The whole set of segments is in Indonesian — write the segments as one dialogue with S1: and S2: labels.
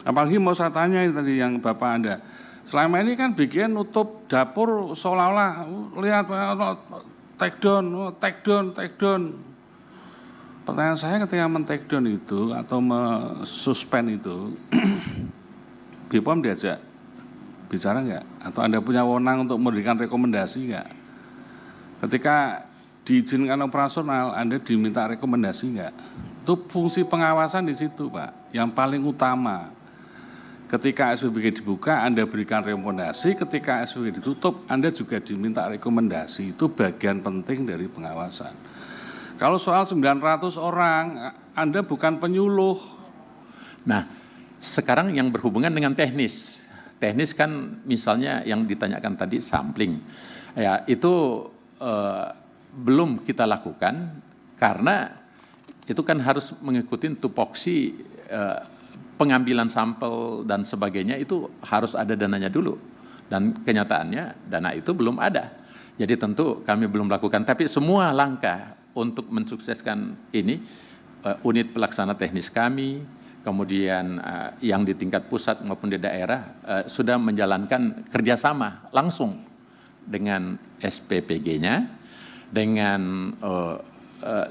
S1: Apalagi mau saya tanya tadi yang Bapak Anda, selama ini kan BGN nutup dapur seolah-olah lihat take down. Pertanyaan saya ketika men-take down itu atau suspend itu, BPOM diajak bicara nggak? Atau Anda punya wewenang untuk memberikan rekomendasi nggak? Ketika diizinkan operasional, Anda diminta rekomendasi nggak? Itu fungsi pengawasan di situ, Pak, yang paling utama. Ketika SPBG dibuka, Anda berikan rekomendasi. Ketika SPBG ditutup, Anda juga diminta rekomendasi. Itu bagian penting dari pengawasan. Kalau soal 900 orang, Anda bukan penyuluh.
S2: Nah, sekarang yang berhubungan dengan teknis. Teknis kan misalnya yang ditanyakan tadi sampling. Ya, itu belum kita lakukan karena itu kan harus mengikuti tupoksi pengambilan sampel dan sebagainya, itu harus ada dananya dulu. Dan kenyataannya dana itu belum ada. Jadi tentu kami belum lakukan, tapi semua langkah untuk mensukseskan ini, unit pelaksana teknis kami, kemudian yang di tingkat pusat maupun di daerah sudah menjalankan kerjasama langsung dengan SPPG-nya, dengan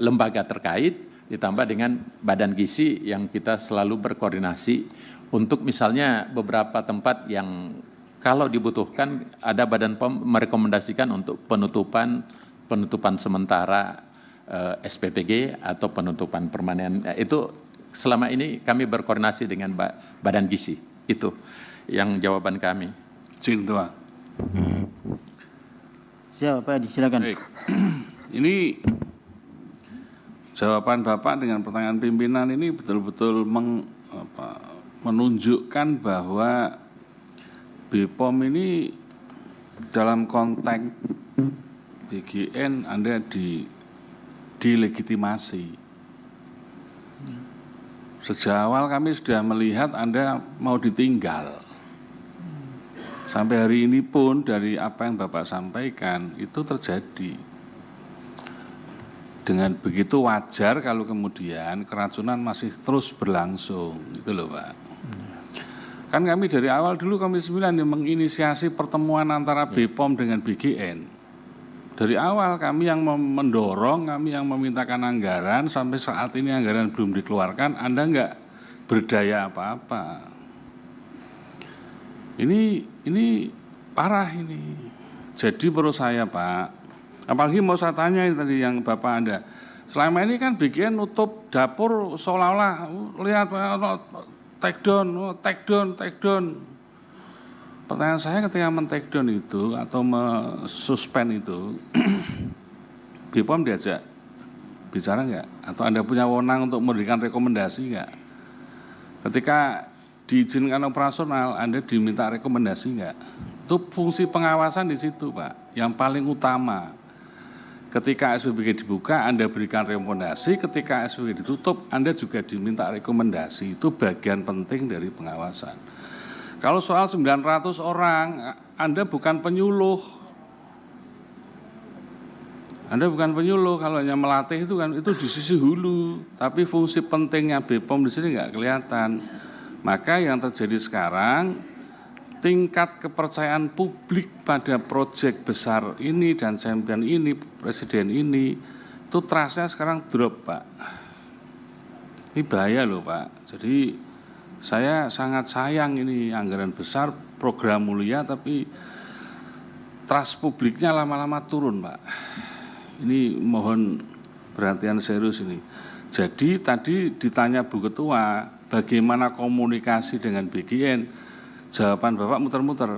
S2: lembaga terkait, ditambah dengan Badan Gizi yang kita selalu berkoordinasi untuk misalnya beberapa tempat yang kalau dibutuhkan ada Badan POM merekomendasikan untuk penutupan sementara SPPG atau penutupan permanen. Itu selama ini kami berkoordinasi dengan Badan Gizi. Itu yang jawaban kami.
S1: Cinta.
S3: Siap, Pak Adi, silakan.
S1: Baik. Ini jawaban Bapak dengan pertanyaan pimpinan ini betul-betul menunjukkan bahwa BPOM ini dalam konteks BGN Anda dilegitimasi. Sejak awal kami sudah melihat Anda mau ditinggal. Sampai hari ini pun dari apa yang Bapak sampaikan itu terjadi. Dengan begitu wajar kalau kemudian keracunan masih terus berlangsung, gitu loh Pak. Kan kami dari awal dulu Komisi 9 yang menginisiasi pertemuan antara BPOM dengan BGN. Dari awal kami yang mendorong, kami yang memintakan anggaran, sampai saat ini anggaran belum dikeluarkan, Anda enggak berdaya apa-apa. Ini parah ini. Jadi menurut saya Pak, apalagi mau saya tanya tadi yang Bapak Anda, selama ini kan BGN nutup dapur seolah-olah lihat take down. Pertanyaan saya ketika men-take down itu atau suspend itu, BPOM diajak bicara nggak? Atau Anda punya wewenang untuk memberikan rekomendasi nggak? Ketika diizinkan operasional, Anda diminta rekomendasi nggak? Itu fungsi pengawasan di situ Pak, yang paling utama. Ketika SPBG dibuka, Anda berikan rekomendasi. Ketika SPBG ditutup, Anda juga diminta rekomendasi. Itu bagian penting dari pengawasan. Kalau soal 900 orang, Anda bukan penyuluh. Anda bukan penyuluh, kalau hanya melatih itu kan itu di sisi hulu. Tapi fungsi pentingnya BPOM di sini nggak kelihatan. Maka yang terjadi sekarang, tingkat kepercayaan publik pada proyek besar ini dan champion ini, presiden ini, itu trustnya sekarang drop Pak. Ini bahaya loh Pak. Jadi saya sangat sayang ini anggaran besar, program mulia, tapi trust publiknya lama-lama turun Pak. Ini mohon perhatian serius ini. Jadi tadi ditanya Bu Ketua, bagaimana komunikasi dengan BGN? Jawaban Bapak muter-muter.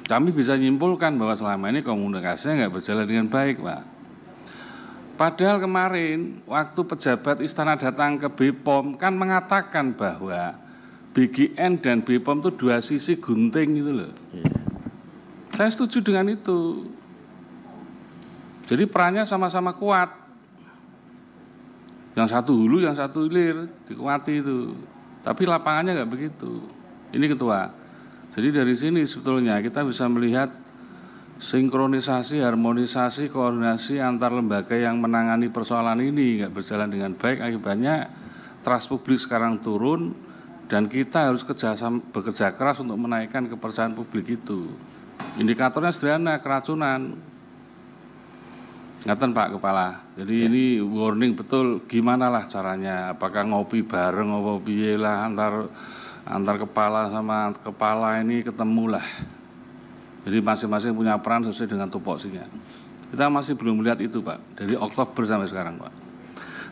S1: Kami bisa nyimpulkan bahwa selama ini komunikasinya nggak berjalan dengan baik, Pak. Padahal kemarin waktu pejabat istana datang ke BPOM kan mengatakan bahwa BGN dan BPOM itu dua sisi gunting gitu loh. Saya setuju dengan itu. Jadi perannya sama-sama kuat. Yang satu hulu, yang satu hilir, dikuati itu. Tapi lapangannya nggak begitu. Ini Ketua. Jadi dari sini sebetulnya kita bisa melihat sinkronisasi, harmonisasi, koordinasi antar lembaga yang menangani persoalan ini nggak berjalan dengan baik. Akibatnya trust publik sekarang turun Dan kita harus bekerja keras untuk menaikkan kepercayaan publik itu. Indikatornya sederhana, keracunan. Ngaten Pak Kepala. Jadi ini warning betul gimana lah caranya. Apakah ngopi bareng, ngopi lah antar kepala sama kepala ini ketemu lah. Jadi masing-masing punya peran sesuai dengan tupoksinya. Kita masih belum melihat itu Pak. Dari Oktober sampai sekarang Pak.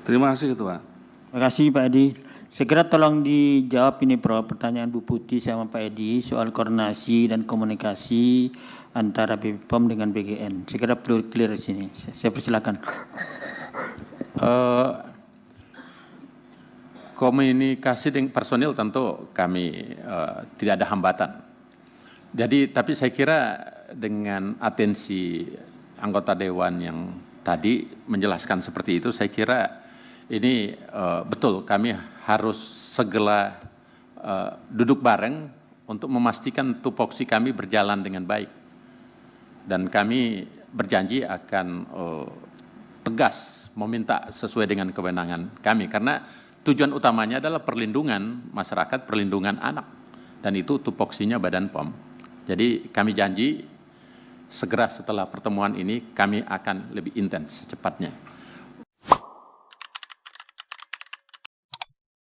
S1: Terima kasih Ketua.
S3: Terima kasih Pak Edi. Saya kira tolong dijawab ini pertanyaan Bu Putih sama Pak Edi soal koordinasi dan komunikasi antara BPOM dengan BGN. Saya kira perlu clear di sini. Saya persilakan.
S2: Komunikasi dengan personil tentu kami tidak ada hambatan. Jadi tapi saya kira dengan atensi anggota Dewan yang tadi menjelaskan seperti itu, saya kira ini betul kami harus segera duduk bareng untuk memastikan tupoksi kami berjalan dengan baik. Dan kami berjanji akan tegas meminta sesuai dengan kewenangan kami. Karena tujuan utamanya adalah perlindungan masyarakat, perlindungan anak. Dan itu tupoksinya Badan POM. Jadi kami janji segera setelah pertemuan ini kami akan lebih intens secepatnya.